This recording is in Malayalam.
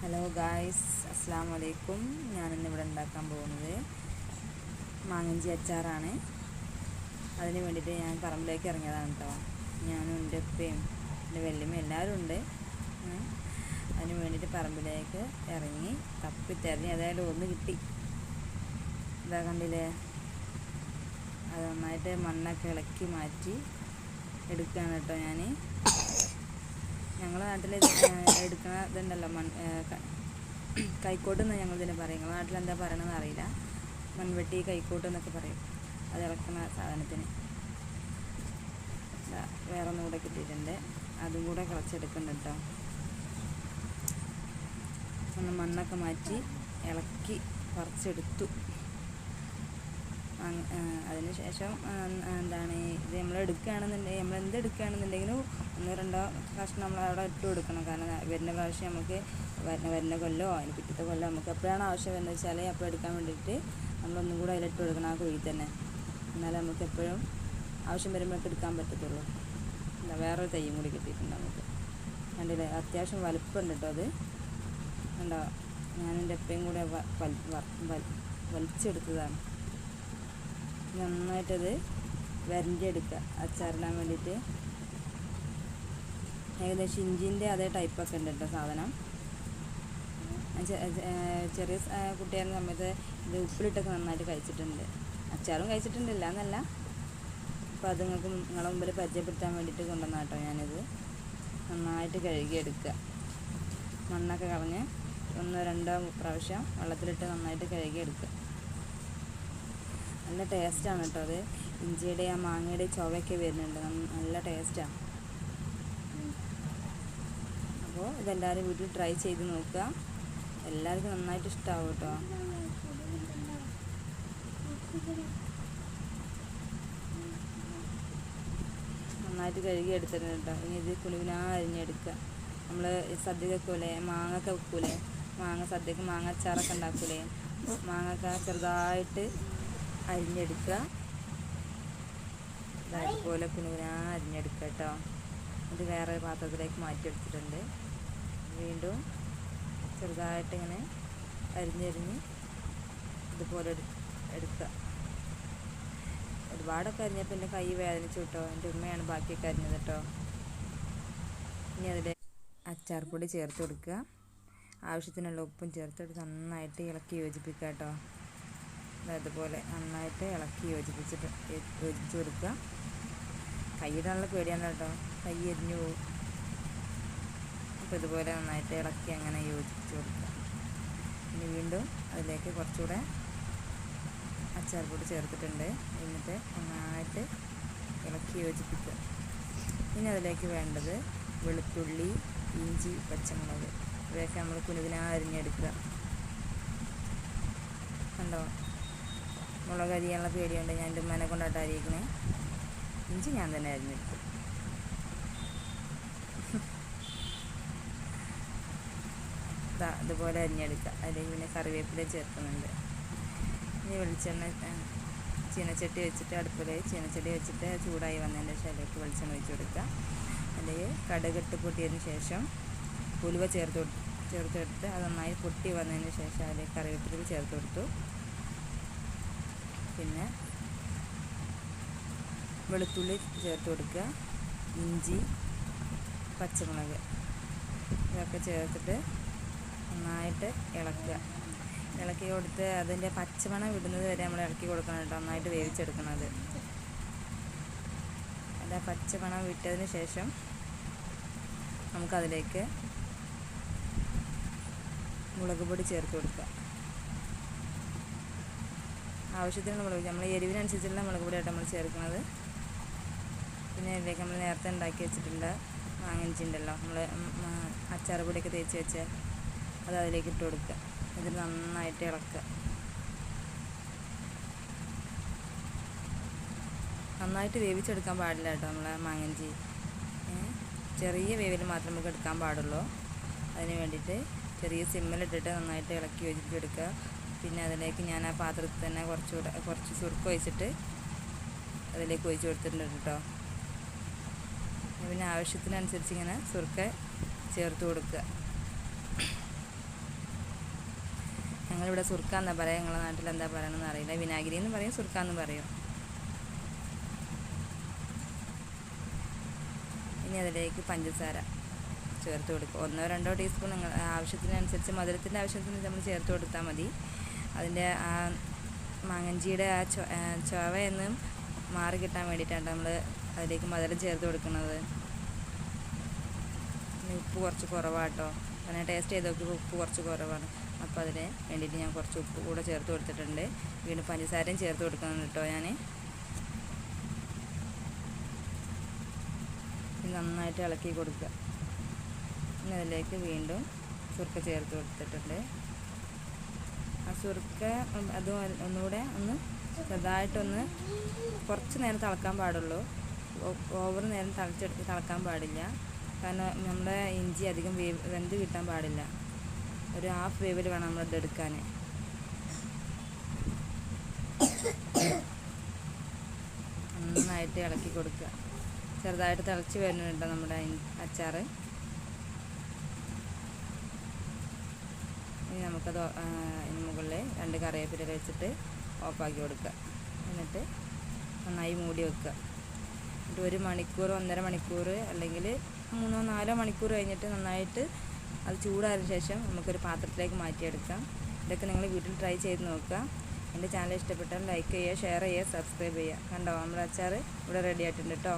ഹലോ ഗായ്സ്, അസ്സാം വലൈക്കും. ഞാനിന്നിവിടെ ഉണ്ടാക്കാൻ പോകുന്നത് മാങ്ങഞ്ചി അച്ചാറാണ്. അതിന് വേണ്ടിയിട്ട് ഞാൻ പറമ്പിലേക്ക് ഇറങ്ങിയതാണ് കേട്ടോ. ഞാനും എൻ്റെ ഉപ്പയും എൻ്റെ വല്യമ്മയും എല്ലാവരും ഉണ്ട്. അതിന് വേണ്ടിയിട്ട് പറമ്പിലേക്ക് ഇറങ്ങി തപ്പിത്തെറിഞ്ഞ് ഏതായാലും ഒന്ന് കിട്ടി. ഇതാ കണ്ടില്ലേ, അത് നന്നായിട്ട് മണ്ണൊക്കെ ഇളക്കി മാറ്റി എടുക്കുകയാണ് കേട്ടോ. ഞങ്ങളുടെ നാട്ടിൽ എടുക്കുന്ന ഇതുണ്ടല്ലോ, കൈക്കോട്ട് എന്ന് ഞങ്ങളിതിനെ പറയും. ഞങ്ങളുടെ നാട്ടിൽ എന്താ പറയണമെന്ന് അറിയില്ല. മൺവെട്ടി, കൈക്കോട്ട് എന്നൊക്കെ പറയും. അത് ഇളക്കുന്ന സാധനത്തിന് വേറെ ഒന്നും കൂടെ കിട്ടിയിട്ടുണ്ട്. അതും കൂടെ കിളച്ചെടുക്കുന്നുണ്ട് കേട്ടോ. ഒന്ന് മണ്ണൊക്കെ മാറ്റി ഇളക്കി പറിച്ചെടുത്തു. അതിന് ശേഷം എന്താണ് ഇത് നമ്മൾ എന്തെടുക്കുകയാണെന്നുണ്ടെങ്കിലും ഒന്നോ രണ്ടോ കഷ്ണം നമ്മൾ അവിടെ ഇട്ട് കൊടുക്കണം. കാരണം വരുന്ന പ്രാവശ്യം നമുക്ക് വരുന്ന കൊല്ലോ അതിന് പിറ്റത്തെ കൊല്ലോ നമുക്ക് എപ്പോഴാണ് ആവശ്യം എന്ന് വെച്ചാൽ അപ്പോൾ എടുക്കാൻ വേണ്ടിയിട്ട് നമ്മളൊന്നും കൂടെ അതിലിട്ട് കൊടുക്കണം, ആ കുഴി തന്നെ. എന്നാലും നമുക്ക് എപ്പോഴും ആവശ്യം വരുമ്പോഴൊക്കെ എടുക്കാൻ പറ്റത്തുള്ളൂ. എന്താ വേറൊരു തൈയും കൂടി കിട്ടിയിട്ടുണ്ട് നമുക്ക്. കണ്ടില്ലേ, അത്യാവശ്യം വലുപ്പമുണ്ട് കേട്ടോ. അത് കണ്ടോ, ഞാനെൻ്റെ എപ്പോഴും കൂടെ വലിച്ചെടുത്തതാണ്. നന്നായിട്ടത് വരണ്ടിയെടുക്കുക അച്ചാറിടാൻ വേണ്ടിയിട്ട്. ഏകദേശം ഇഞ്ചിൻ്റെ അതേ ടൈപ്പൊക്കെ ഉണ്ട് കേട്ടോ സാധനം. ചെറിയ കുട്ടിയായിരുന്ന സമയത്ത് ഇത് ഉപ്പിലിട്ടൊക്കെ നന്നായിട്ട് കഴിച്ചിട്ടുണ്ട്. അച്ചാറും കഴിച്ചിട്ടുണ്ടില്ല എന്നല്ല. അപ്പോൾ അത് നിങ്ങളെ മുമ്പിൽ പരിചയപ്പെടുത്താൻ വേണ്ടിയിട്ട് കൊണ്ടുവന്ന കേട്ടോ ഞാനിത്. നന്നായിട്ട് കഴുകിയെടുക്കുക. മണ്ണൊക്കെ കളഞ്ഞ് ഒന്നോ രണ്ടോ പ്രാവശ്യം വെള്ളത്തിലിട്ട് നന്നായിട്ട് കഴുകിയെടുക്കുക. നല്ല ടേസ്റ്റാണ് കേട്ടോ അത്. ഇഞ്ചിയുടെ ആ മാങ്ങയുടെ ചുവയൊക്കെ വരുന്നുണ്ട്, നല്ല ടേസ്റ്റാണ്. അപ്പോൾ ഇതെല്ലാവരും വീട്ടിൽ ട്രൈ ചെയ്ത് നോക്കുക. എല്ലാവർക്കും നന്നായിട്ട് ഇഷ്ടമാവും കേട്ടോ. നന്നായിട്ട് കഴുകി എടുത്തിട്ടുണ്ട് കേട്ടോ. ഇനി ഇത് കുനുകുനാ അരിഞ്ഞെടുക്കുക. നമ്മൾ സദ്യക്ക് വെക്കൂലേ, മാങ്ങയൊക്കെ വെക്കൂലേ, സദ്യക്ക് മാങ്ങ അച്ചാറൊക്കെ ഉണ്ടാക്കൂലേ, മാങ്ങയൊക്കെ ചെറുതായിട്ട് അരിഞ്ഞെടുക്കുക. അതുപോലെ കുനുകുനാ അരിഞ്ഞെടുക്കുക കേട്ടോ. ഇത് വേറെ പാത്രത്തിലേക്ക് മാറ്റിയെടുത്തിട്ടുണ്ട്. വീണ്ടും ചെറുതായിട്ട് ഇങ്ങനെ അരിഞ്ഞ് ഇതുപോലെ എടുക്കുക. ഒരുപാടൊക്കെ അരിഞ്ഞപ്പോൾ എൻ്റെ കൈ വേദനിച്ചു കേട്ടോ. എൻ്റെ ഉമ്മയാണ് ബാക്കിയൊക്കെ അരിഞ്ഞത് കേട്ടോ. ഇനി അതിൽ അച്ചാർ പൊടി ചേർത്ത് കൊടുക്കുക. ആവശ്യത്തിനുള്ള ഉപ്പും ചേർത്തെടുത്ത് നന്നായിട്ട് ഇളക്കി യോജിപ്പിക്കുക കേട്ടോ. അതുപോലെ നന്നായിട്ട് ഇളക്കി യോജിപ്പിച്ച് കൊടുക്കുക. കൈയിടാനുള്ള പേടിയാണ് കേട്ടോ, കൈ എരിഞ്ഞു പോകും. അപ്പോൾ ഇതുപോലെ നന്നായിട്ട് ഇളക്കി അങ്ങനെ യോജിപ്പിച്ച് കൊടുക്കുക. ഇനി വീണ്ടും അതിലേക്ക് കുറച്ചുകൂടെ അച്ചാർ പൊടി ചേർത്തിട്ടുണ്ട്. എന്നിട്ട് നന്നായിട്ട് ഇളക്കി യോജിപ്പിക്കുക. ഇനി അതിലേക്ക് വേണ്ടത് വെളുത്തുള്ളി, ഇഞ്ചി, പച്ചമുളക് ഇവയൊക്കെ നമ്മൾ കുനുകുനാ അരിഞ്ഞെടുക്കുക. കണ്ടോ, മുളക് അരിയാനുള്ള പേടിയുണ്ട്. ഞാൻ എൻ്റെ ഉമ്മനെ കൊണ്ടായിട്ട് അരിയിക്കണേ. ഇഞ്ചി ഞാൻ തന്നെ അരിഞ്ഞെടുത്തു. ഇതുപോലെ അരിഞ്ഞെടുക്കുക. അതിലേക്ക് പിന്നെ കറിവേപ്പില ചേർക്കുന്നുണ്ട്. ഇനി വെളിച്ചെണ്ണ ചീനച്ചട്ടി വെച്ചിട്ട് ചീനച്ചട്ടി വെച്ചിട്ട് ചൂടായി വന്നതിന് ശേഷം അതിലേക്ക് വെളിച്ചെണ്ണ ഒഴിച്ച് കൊടുക്കുക. അതിലേക്ക് കടുകിട്ട് പൊട്ടിയതിന് ശേഷം ഉലുവ ചേർത്തെടുത്ത് അത് നന്നായി പൊട്ടി വന്നതിന് ശേഷം അതിലേക്ക് കറിവേപ്പില ചേർത്ത് കൊടുത്തു. പിന്നെ വെളുത്തുള്ളി ചേർത്ത് കൊടുക്കുക, ഇഞ്ചി, പച്ചമുളക് ഇതൊക്കെ ചേർത്തിട്ട് നന്നായിട്ട് ഇളക്കി കൊടുത്ത് അതിൻ്റെ പച്ചമണം വിടുന്നത് വരെ നമ്മൾ ഇളക്കി കൊടുക്കണം കേട്ടോ. നന്നായിട്ട് വേവിച്ചെടുക്കണത്. അതിൻ്റെ പച്ചമണം വിട്ടതിന് ശേഷം നമുക്കതിലേക്ക് മുളക് പൊടി ചേർത്ത് കൊടുക്കുക. ആവശ്യത്തിനുള്ള മുളക്, നമ്മൾ എരിവിനനുസരിച്ചുള്ള മുളക് പൊടിയായിട്ട് നമ്മൾ ചേർക്കുന്നത്. പിന്നെ ഇതിലേക്ക് നമ്മൾ നേരത്തെ ഉണ്ടാക്കി വെച്ചിട്ടുള്ള മാങ്ങഞ്ചി ഉണ്ടല്ലോ, നമ്മൾ അച്ചാർ പൊടിയൊക്കെ തേച്ച് വെച്ച് അത് അതിലേക്ക് ഇട്ട് കൊടുക്കുക. ഇതിൽ നന്നായിട്ട് ഇളക്കുക. നന്നായിട്ട് വേവിച്ചെടുക്കാൻ പാടില്ല കേട്ടോ നമ്മളെ മാങ്ങഞ്ചി. ചെറിയ വേവിൽ മാത്രം നമുക്ക് എടുക്കാൻ പാടുള്ളൂ. അതിന് വേണ്ടിയിട്ട് ചെറിയ സിമ്മിലിട്ടിട്ട് നന്നായിട്ട് ഇളക്കി യോജിപ്പിച്ചെടുക്കുക. പിന്നെ അതിലേക്ക് ഞാൻ ആ പാത്രത്തിൽ തന്നെ കുറച്ച് സുർക്ക ഒഴിച്ചിട്ട് അതിലേക്ക് ഒഴിച്ച് കൊടുത്തിട്ടുണ്ട് കേട്ടോ. പിന്നെ ആവശ്യത്തിനനുസരിച്ച് ഇങ്ങനെ സുർക്ക ചേർത്ത് കൊടുക്കുക. ഞങ്ങളിവിടെ സുർക്ക എന്നാ പറയുക, നിങ്ങളുടെ നാട്ടിൽ എന്താ പറയണമെന്ന് അറിയില്ല. വിനാഗിരി എന്ന് പറയും, സുർക്ക എന്ന് പറയും. ഇനി അതിലേക്ക് പഞ്ചസാര ചേർത്ത് കൊടുക്കുക. 1-2 ടീസ്പൂൺ നിങ്ങൾ ആവശ്യത്തിനനുസരിച്ച്, മധുരത്തിൻ്റെ ആവശ്യത്തിന് നമ്മൾ ചേർത്ത് കൊടുത്താൽ മതി. അതിൻ്റെ ആ മാങ്ങഞ്ചിയുടെ ആ ചൊവയൊന്നും മാറി കിട്ടാൻ വേണ്ടിയിട്ടാണ് നമ്മൾ അതിലേക്ക് മധുരം ചേർത്ത് കൊടുക്കുന്നത്. ഉപ്പ് കുറച്ച് കുറവാട്ടോ, അങ്ങനെ ടേസ്റ്റ് ചെയ്ത് നോക്കി ഉപ്പ് കുറച്ച് കുറവാണ്. അപ്പോൾ അതിന് വേണ്ടിയിട്ട് ഞാൻ കുറച്ച് ഉപ്പ് കൂടെ ചേർത്ത് കൊടുത്തിട്ടുണ്ട്. വീണ്ടും പഞ്ചസാരയും ചേർത്ത് കൊടുക്കുന്നുണ്ട് കേട്ടോ ഞാൻ. നന്നായിട്ട് ഇളക്കി കൊടുക്കുക. പിന്നെ അതിലേക്ക് വീണ്ടും സുർക്ക ചേർത്ത് കൊടുത്തിട്ടുണ്ട്. ആ സുർക്ക അത് ഒന്നുകൂടെ ഒന്ന് ചെറുതായിട്ടൊന്ന് കുറച്ച് നേരം തിളക്കാൻ പാടുള്ളൂ. ഓവർ നേരം തിളക്കാൻ പാടില്ല. കാരണം നമ്മുടെ ഇഞ്ചി അധികം വെന്ത് കിട്ടാൻ പാടില്ല. ഒരു ഹാഫ് വേവിൽ വേണം നമ്മളിത് എടുക്കാൻ. നന്നായിട്ട് ഇളക്കി കൊടുക്കുക. ചെറുതായിട്ട് തിളച്ച് വരുന്നുണ്ട് നമ്മുടെ അച്ചാർ. ഇനി നമുക്കത് ഇതിന് മുകളിൽ 2 കറിവേപ്പില വെച്ചിട്ട് ഓഫാക്കി കൊടുക്കുക. എന്നിട്ട് നന്നായി മൂടി വെക്കുക. എന്നിട്ട് 1 മണിക്കൂർ 1.5 മണിക്കൂർ അല്ലെങ്കിൽ 3-4 മണിക്കൂർ കഴിഞ്ഞിട്ട് നന്നായിട്ട് അത് ചൂടായതിനു ശേഷം നമുക്കൊരു പാത്രത്തിലേക്ക് മാറ്റിയെടുക്കാം. ഇതൊക്കെ നിങ്ങൾ വീട്ടിൽ ട്രൈ ചെയ്ത് നോക്കുക. എൻ്റെ ചാനൽ ഇഷ്ടപ്പെട്ടാൽ ലൈക്ക് ചെയ്യുക, ഷെയർ ചെയ്യുക, സബ്സ്ക്രൈബ് ചെയ്യുക. കണ്ടോ, നമ്മുടെ അച്ചാർ ഇവിടെ റെഡി ആയിട്ടുണ്ട് കേട്ടോ.